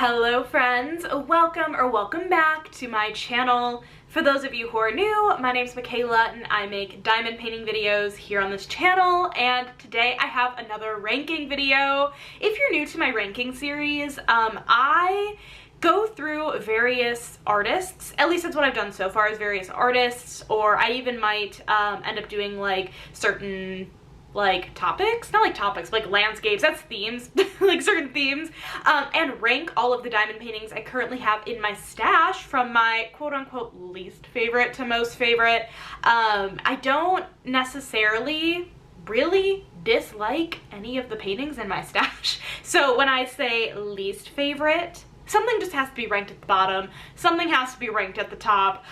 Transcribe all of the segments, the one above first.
Hello friends, welcome back to my channel. For those of you who are new, my name's Michaela and I make diamond painting videos here on this channel, and today I have another ranking video. If you're new to my ranking series, I go through various artists, at least that's what I've done so far, is various artists, or I even might end up doing like certain topics, not like topics, like landscapes, that's themes, like certain themes, and rank all of the diamond paintings I currently have in my stash from my quote-unquote least favorite to most favorite. I don't necessarily really dislike any of the paintings in my stash, so when I say least favorite, something just has to be ranked at the bottom, something has to be ranked at the top.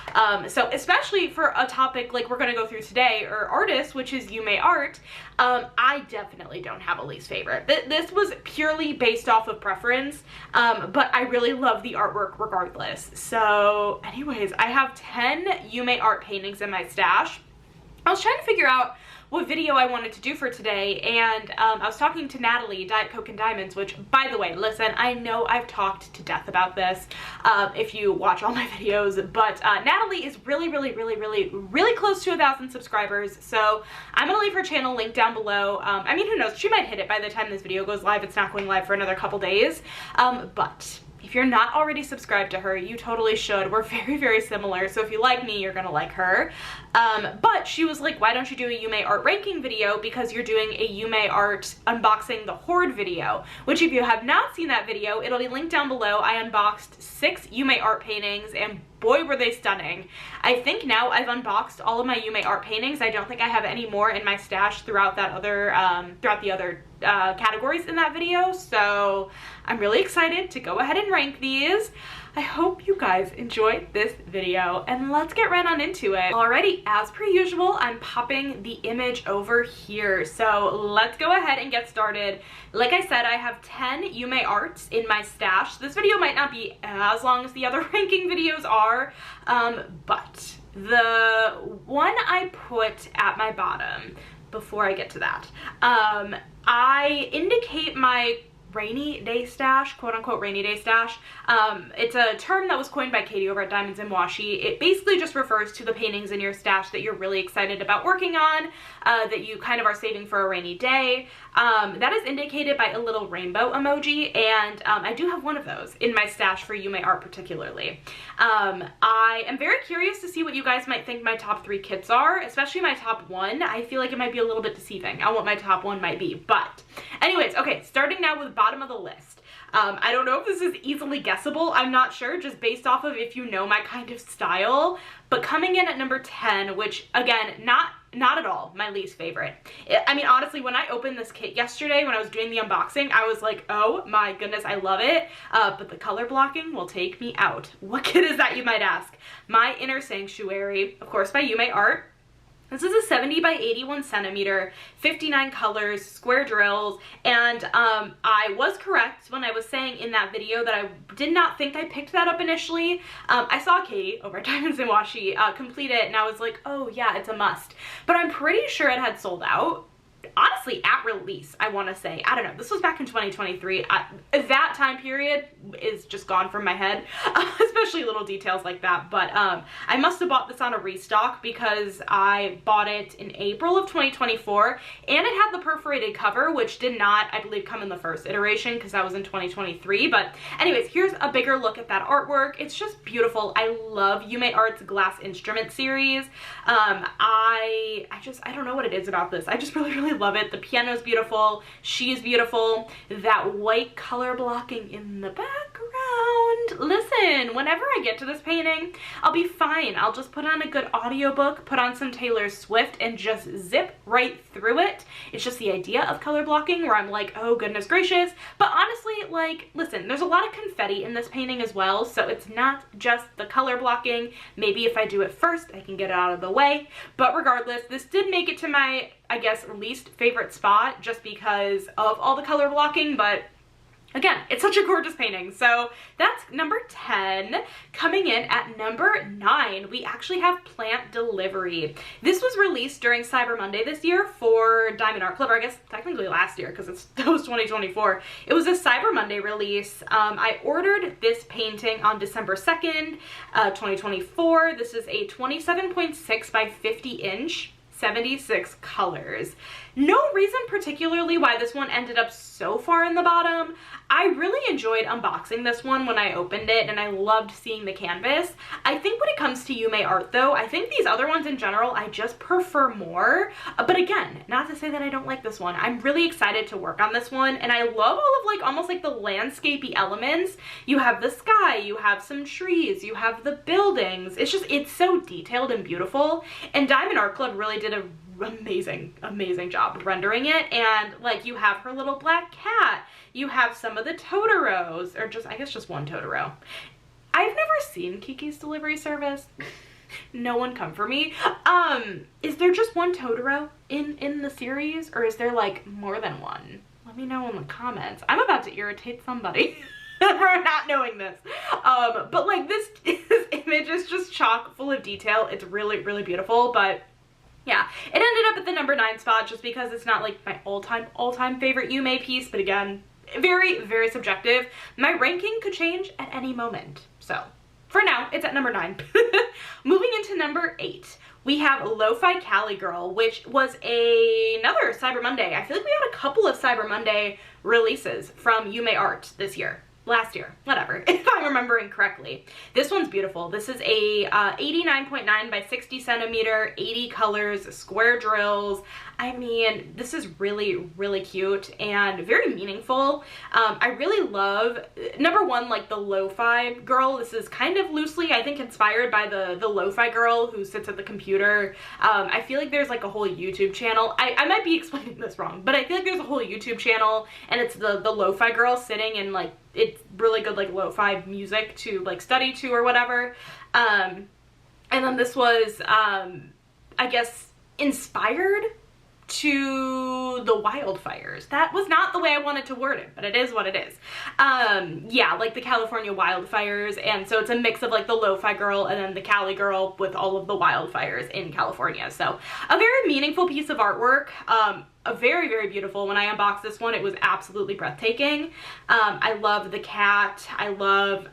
So especially for a topic like we're gonna go through today, or artist, which is Yuumei Art, I definitely don't have a least favorite. This was purely based off of preference, but I really love the artwork regardless. So anyways, I have 10 Yuumei Art paintings in my stash. I was trying to figure out what video I wanted to do for today, and I was talking to Natalie, Diet Coke and Diamonds, which, by the way, listen, I know I've talked to death about this if you watch all my videos, but Natalie is really close to 1,000 subscribers, so I'm gonna leave her channel link down below. I mean, who knows, she might hit it by the time this video goes live. It's not going live for another couple days, but if you're not already subscribed to her, you totally should. We're very similar, so if you like me, you're gonna like her. But she was like, why don't you do a Yuumei Art ranking video, because you're doing a Yuumei Art unboxing the Horde video, which if you have not seen that video, it'll be linked down below. I unboxed 6 Yuumei Art paintings, and boy were they stunning. I think now I've unboxed all of my Yuumei Art paintings. I don't think I have any more in my stash throughout that other throughout the other categories in that video, so I'm really excited to go ahead and rank these. I hope you guys enjoyed this video, and let's get right on into it. Alrighty, as per usual, I'm popping the image over here, so let's go ahead and get started. Like I said, I have 10 Yuumei Arts in my stash. This video might not be as long as the other ranking videos are, but the one I put at my bottom, before I get to that, I indicate my rainy day stash, quote-unquote rainy day stash. It's a term that was coined by Katie over at Diamonds and Washi. It basically just refers to the paintings in your stash that you're really excited about working on, that you kind of are saving for a rainy day. That is indicated by a little rainbow emoji, and I do have one of those in my stash for Yuumei Art particularly. I am very curious to see what you guys might think my top 3 kits are, especially my top 1. I feel like it might be a little bit deceiving on what my top 1 might be, but anyways, okay, starting now with bottom of the list. I don't know if this is easily guessable, I'm not sure, just based off of if you know my kind of style, but coming in at number 10, which again, not at all my least favorite. I mean, honestly, when I opened this kit yesterday, when I was doing the unboxing, I was like, oh my goodness, I love it, but the color blocking will take me out. What kit is that, you might ask? My Inner Sanctuary, of course, by Yuumei Art. This is a 70 by 81 centimeter, 59 colors, square drills, and I was correct when I was saying in that video that I did not think I picked that up initially. I saw Katie over at Diamonds and Washi complete it, and I was like, oh yeah, it's a must. But I'm pretty sure it had sold out. Honestly, at release, I want to say. I don't know, this was back in 2023. That time period is just gone from my head, especially little details like that, but I must have bought this on a restock because I bought it in April of 2024, and it had the perforated cover, which did not, I believe, come in the first iteration because that was in 2023, but anyways, here's a bigger look at that artwork. It's just beautiful. I love Yuumei Art's Glass Instrument series. I don't know what it is about this. I just really love it. The piano is beautiful. She is beautiful. That white color blocking in the background. Listen, whenever I get to this painting, I'll be fine. I'll just put on a good audiobook, put on some Taylor Swift, and just zip right through it. It's just the idea of color blocking where I'm like, oh goodness gracious. But honestly, like, listen, there's a lot of confetti in this painting as well, so it's not just the color blocking. Maybe if I do it first, I can get it out of the way. But regardless, this did make it to my, I guess, least favorite spot just because of all the color blocking, but Again, it's such a gorgeous painting. So that's number 10. Coming in at number 9, we actually have Plant Delivery. This was released during Cyber Monday this year for Diamond Art Club, or I guess technically last year because that was 2024. It was a Cyber Monday release. I ordered this painting on December 2nd, 2024. This is a 27.6 by 50 inch. 76 colors. No reason particularly why this one ended up so far in the bottom. I really enjoyed unboxing this one when I opened it, and I loved seeing the canvas. I think when it comes to Yuumei art though, I think these other ones in general I just prefer more. But again, not to say that I don't like this one. I'm really excited to work on this one, and I love all of like almost like the landscapey elements. You have the sky, you have some trees, you have the buildings. It's so detailed and beautiful, and Diamond Art Club really did an amazing job rendering it. And like you have her little black cat, you have some of the Totoros, or I guess just one Totoro. I've never seen Kiki's Delivery Service. No one come for me. Is there just one Totoro in the series, or is there like more than one? Let me know in the comments. I'm about to irritate somebody for not knowing this. But like this image is just chock full of detail. It's really beautiful. But yeah, it ended up at the number 9 spot just because it's not like my all-time favorite Yuumei piece, but again, very subjective. My ranking could change at any moment. So for now, it's at number 9. Moving into number 8, we have Lofi Cali Girl, which was another Cyber Monday. I feel like we had a couple of Cyber Monday releases from Yuumei Art this year. Last year, whatever, if I'm remembering correctly. This one's beautiful. This is a 89.9 by 60 centimeter, 80 colors, square drills. I mean, this is really cute and very meaningful. I really love, number one, like the Lo-Fi girl. This is kind of loosely, I think, inspired by the Lo-Fi girl who sits at the computer. I feel like there's like a whole YouTube channel. I might be explaining this wrong, but I feel like there's a whole YouTube channel, and it's the Lo-Fi girl sitting and like, it's really good like lo-fi music to like study to or whatever. And then this was I guess inspired to the wildfires. That was not the way I wanted to word it, but it is what it is. Yeah, like the California wildfires, and so it's a mix of like the Lo-Fi girl and then the Cali girl with all of the wildfires in California. So a very meaningful piece of artwork. A very beautiful. When I unboxed this one, it was absolutely breathtaking. I love the cat. I love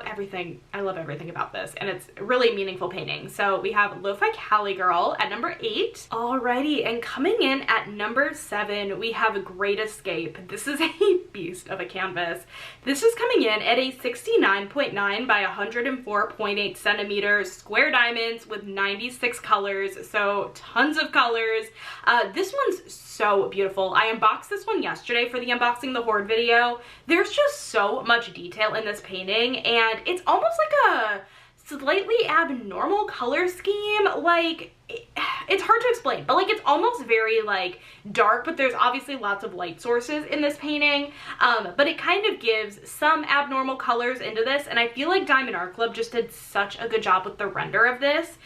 everything. I love everything about this, and it's a really meaningful painting. So we have Lo-Fi Cali Girl at number 8. Alrighty, and coming in at number 7, we have Great Escape. This is a beast of a canvas. This is coming in at a 69.9 by 104.8 centimeters, square diamonds with 96 colors, so tons of colors. This one's so beautiful. I unboxed this one yesterday for the Unboxing the Horde video. There's just so much detail in this painting, and it's almost like a slightly abnormal color scheme. Like, it's hard to explain, but like it's almost very like dark, but there's obviously lots of light sources in this painting. But it kind of gives some abnormal colors into this, and I feel like Diamond Art Club just did such a good job with the render of this.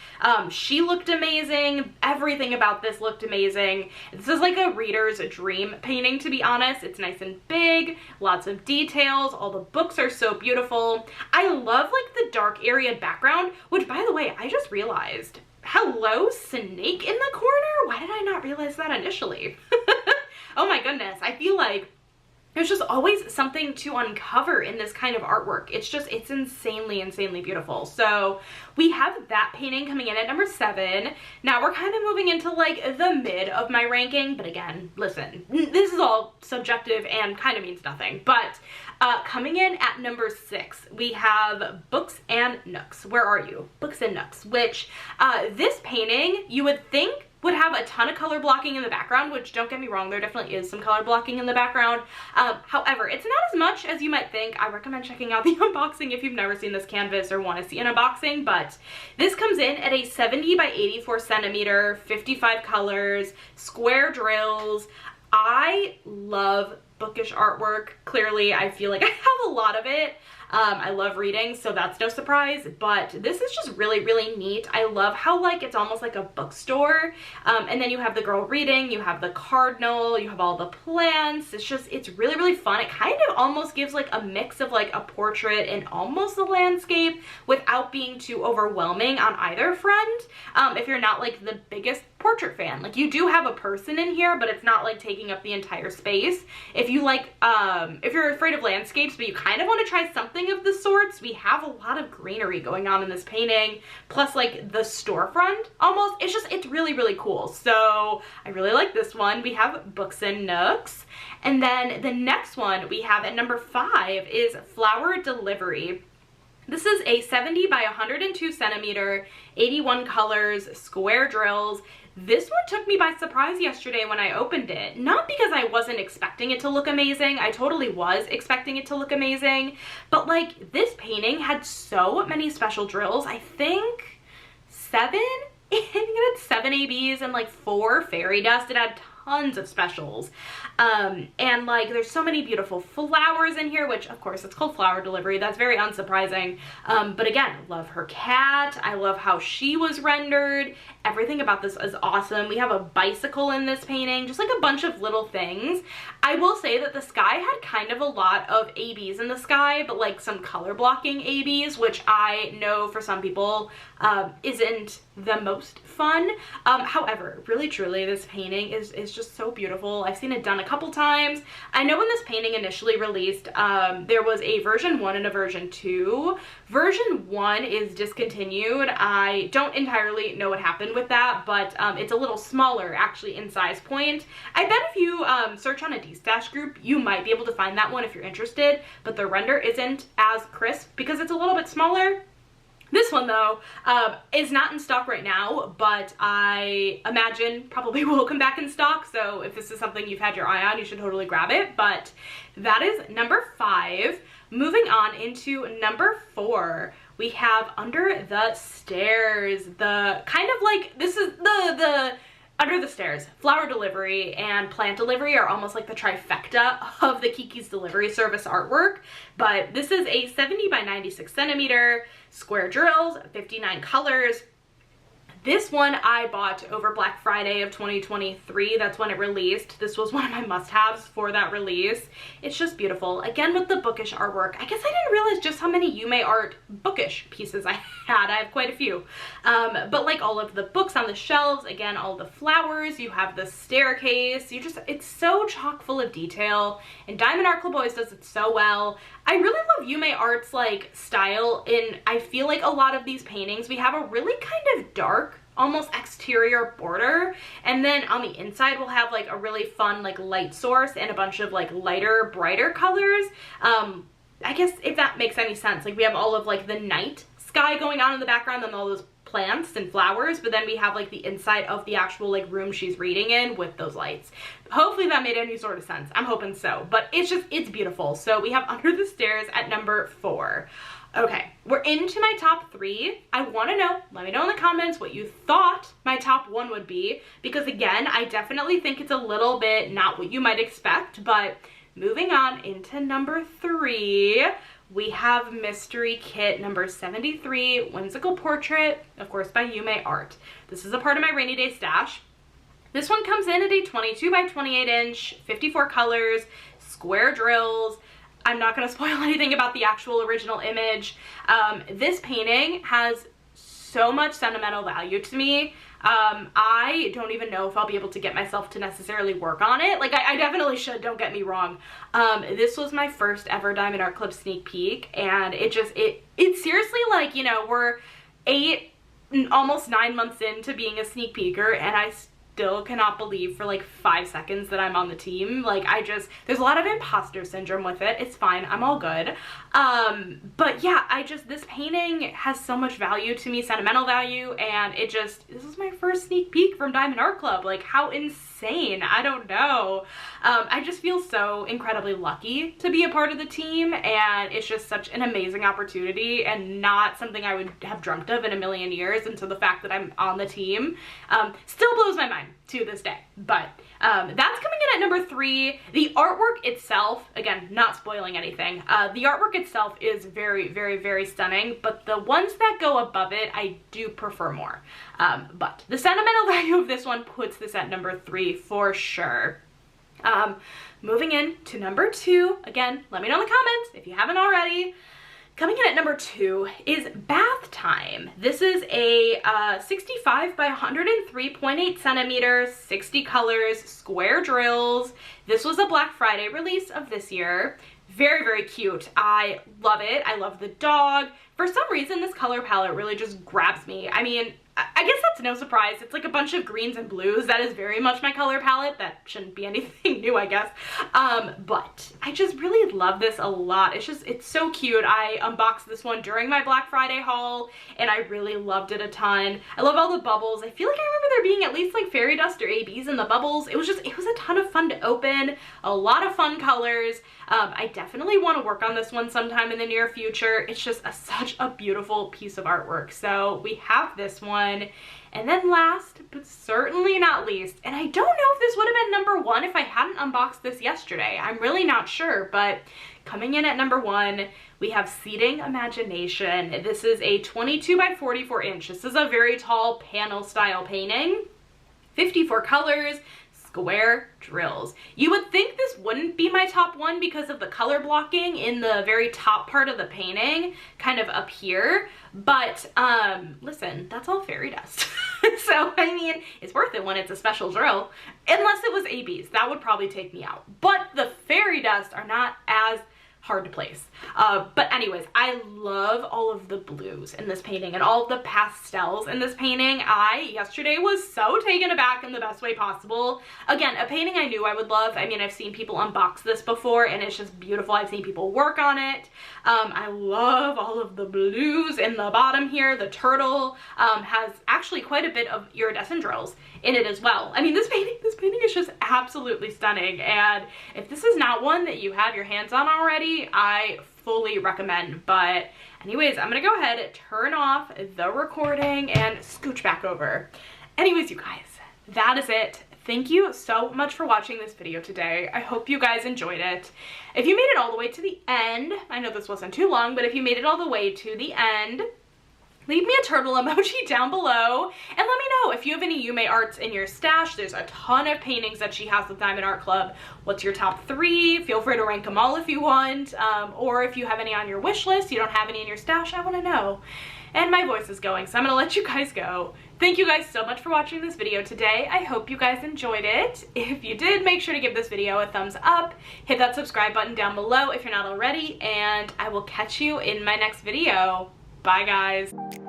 She looked amazing. Everything about this looked amazing. This is like a reader's dream painting, to be honest. It's nice and big, lots of details. All the books are so beautiful. I love like the dark area background, which by the way, I just realized, hello, snake in the corner? Why did I not realize that initially? Oh my goodness. I feel like there's just always something to uncover in this kind of artwork. It's insanely beautiful. So we have that painting coming in at number 7. Now we're kind of moving into like the mid of my ranking, but again, listen, this is all subjective and kind of means nothing. But coming in at number 6, we have Books and Nooks. Where are you? Books and Nooks, which this painting you would think would have a ton of color blocking in the background, which don't get me wrong, there definitely is some color blocking in the background. However, it's not as much as you might think. I recommend checking out the unboxing if you've never seen this canvas or want to see an unboxing, but this comes in at a 70 by 84 centimeter, 55 colors, square drills. I love bookish artwork. Clearly, I feel like I have a lot of it. I love reading, so that's no surprise, but this is just really, really neat. I love how like it's almost like a bookstore, and then you have the girl reading, you have the cardinal, you have all the plants. It's really, really fun. It kind of almost gives like a mix of like a portrait and almost a landscape without being too overwhelming on either front. If you're not like the biggest portrait fan, like you do have a person in here, but it's not like taking up the entire space. If you like, if you're afraid of landscapes, but you kind of want to try something of the sorts, we have a lot of greenery going on in this painting, plus like the storefront almost. It's really, really cool. So I really like this one. We have Books and Nooks. And then the next one we have at number 5 is Flower Delivery. This is a 70 by 102 centimeter, 81 colors, square drills. This one took me by surprise yesterday when I opened it. Not because I wasn't expecting it to look amazing. I totally was expecting it to look amazing. But like this painting had so many special drills. I think 7? I think it had 7 ABs and like 4 fairy dust. It had tons of specials. And like there's so many beautiful flowers in here, which of course it's called Flower Delivery. That's very unsurprising. But again, love her cat. I love how she was rendered. Everything about this is awesome. We have a bicycle in this painting, just like a bunch of little things. I will say that the sky had kind of a lot of ABs in the sky, but like some color blocking ABs, which I know for some people isn't the most fun. However, really truly this painting is just so beautiful. I've seen it done a couple times. I know when this painting initially released, there was a version 1 and a version 2. Version 1 is discontinued. I don't entirely know what happened with that, but it's a little smaller actually in size point. I bet if you search on a D-Stash group, you might be able to find that one if you're interested, but the render isn't as crisp because it's a little bit smaller. This one though is not in stock right now, but I imagine probably will come back in stock. So if this is something you've had your eye on, you should totally grab it. But that is number 5. Moving on into number 4, we have Under the Stairs. The kind of like, this is the Under the Stairs, Flower Delivery and Plant Delivery are almost like the trifecta of the Kiki's Delivery Service artwork, but this is a 70 by 96 centimeter, square drills, 59 colors. This one I bought over Black Friday of 2023. That's when it released. This was one of my must-haves for that release. It's just beautiful. Again, with the bookish artwork. I guess I didn't realize just how many Yuumei Art bookish pieces I had. I have quite a few. But like all of the books on the shelves, again, all the flowers, you have the staircase. It's so chock full of detail. And Diamond Art Club always does it so well. I really love Yuumei Art's like style in, I feel like a lot of these paintings, we have a really kind of dark, almost exterior border, and then on the inside we'll have like a really fun like light source and a bunch of like lighter, brighter colors. I guess if that makes any sense, like we have all of like the night sky going on in the background and all those plants and flowers, but then we have like the inside of the actual like room she's reading in with those lights. Hopefully that made any sort of sense. I'm hoping so, but it's beautiful. So we have Under the Stairs at number 4. Okay, we're into my top 3. I want to know, let me know in the comments what you thought my top 1 would be, because again, I definitely think it's a little bit not what you might expect. But moving on into number 3, we have Mystery Kit number 73, Whimsical Portrait, of course by Yuumei Art. This is a part of my rainy day stash. This one comes in at a 22 by 28 inch, 54 colors, square drills. I'm not going to spoil anything about the actual original image. This painting has so much sentimental value to me. I don't even know if I'll be able to get myself to necessarily work on it. Like I definitely should, don't get me wrong. This was my first ever Diamond Art Club sneak peek, and it's seriously like, you know, we're 8, almost 9 months into being a sneak peeker, and I still cannot believe for like 5 seconds that I'm on the team. Like there's a lot of imposter syndrome with it. It's fine, I'm all good. But yeah, this painting has so much value to me, sentimental value, and this is my first sneak peek from Diamond Art Club. Like how insane, I don't know. I just feel so incredibly lucky to be a part of the team, and it's just such an amazing opportunity and not something I would have dreamt of in a million years. And so the fact that I'm on the team still blows my mind to this day. But That's coming in at number 3. The artwork itself, again, not spoiling anything, the artwork itself is very, very, very stunning, but the ones that go above it, I do prefer more. But the sentimental value of this one puts this at number 3 for sure. Moving in to number 2, again, let me know in the comments if you haven't already. Coming in at number 2 is Bath Time. This is a 65 by 103.8 centimeters, 60 colors, square drills. This was a Black Friday release of this year. Very, very cute. I love it. I love the dog. For some reason, this color palette really just grabs me. I mean, I guess that's no surprise. It's like a bunch of greens and blues. That is very much my color palette. That shouldn't be anything new, I guess. But I just really love this a lot. It's so cute. I unboxed this one during my Black Friday haul, and I really loved it a ton. I love all the bubbles. I feel like I remember there being at least like fairy dust or ABs in the bubbles. It was a ton of fun to open. A lot of fun colors. I definitely want to work on this one sometime in the near future. It's just such a beautiful piece of artwork. So we have this one. And then last, but certainly not least, and I don't know if this would have been number 1 if I hadn't unboxed this yesterday. I'm really not sure, but coming in at number 1, we have Seating Imagination. This is a 22 by 44 inch. This is a very tall panel style painting. 54 colors. Square drills. You would think this wouldn't be my top one because of the color blocking in the very top part of the painting, kind of up here, but listen, that's all fairy dust. So I mean, it's worth it when it's a special drill, unless it was ABs. That would probably take me out, but the fairy dust are not as hard to place. But anyways, I love all of the blues in this painting and all of the pastels in this painting. I yesterday was so taken aback in the best way possible. Again, a painting I knew I would love. I mean, I've seen people unbox this before and it's just beautiful. I've seen people work on it. I love all of the blues in the bottom here. The turtle has actually quite a bit of iridescent drills in it as well. I mean, this painting is just absolutely stunning, and if this is not one that you have your hands on already, I fully recommend. But anyways, I'm gonna go ahead and turn off the recording and scooch back over. Anyways, you guys, that is it. Thank you so much for watching this video today. I hope you guys enjoyed it. If you made it all the way to the end, I know this wasn't too long, but if you made it all the way to the end, leave me a turtle emoji down below and let me know if you have any Yuumei arts in your stash. There's a ton of paintings that she has with Diamond Art Club. What's your top 3? Feel free to rank them all if you want. Or if you have any on your wish list, you don't have any in your stash, I want to know. And my voice is going, so I'm going to let you guys go. Thank you guys so much for watching this video today. I hope you guys enjoyed it. If you did, make sure to give this video a thumbs up. Hit that subscribe button down below if you're not already. And I will catch you in my next video. Bye, guys.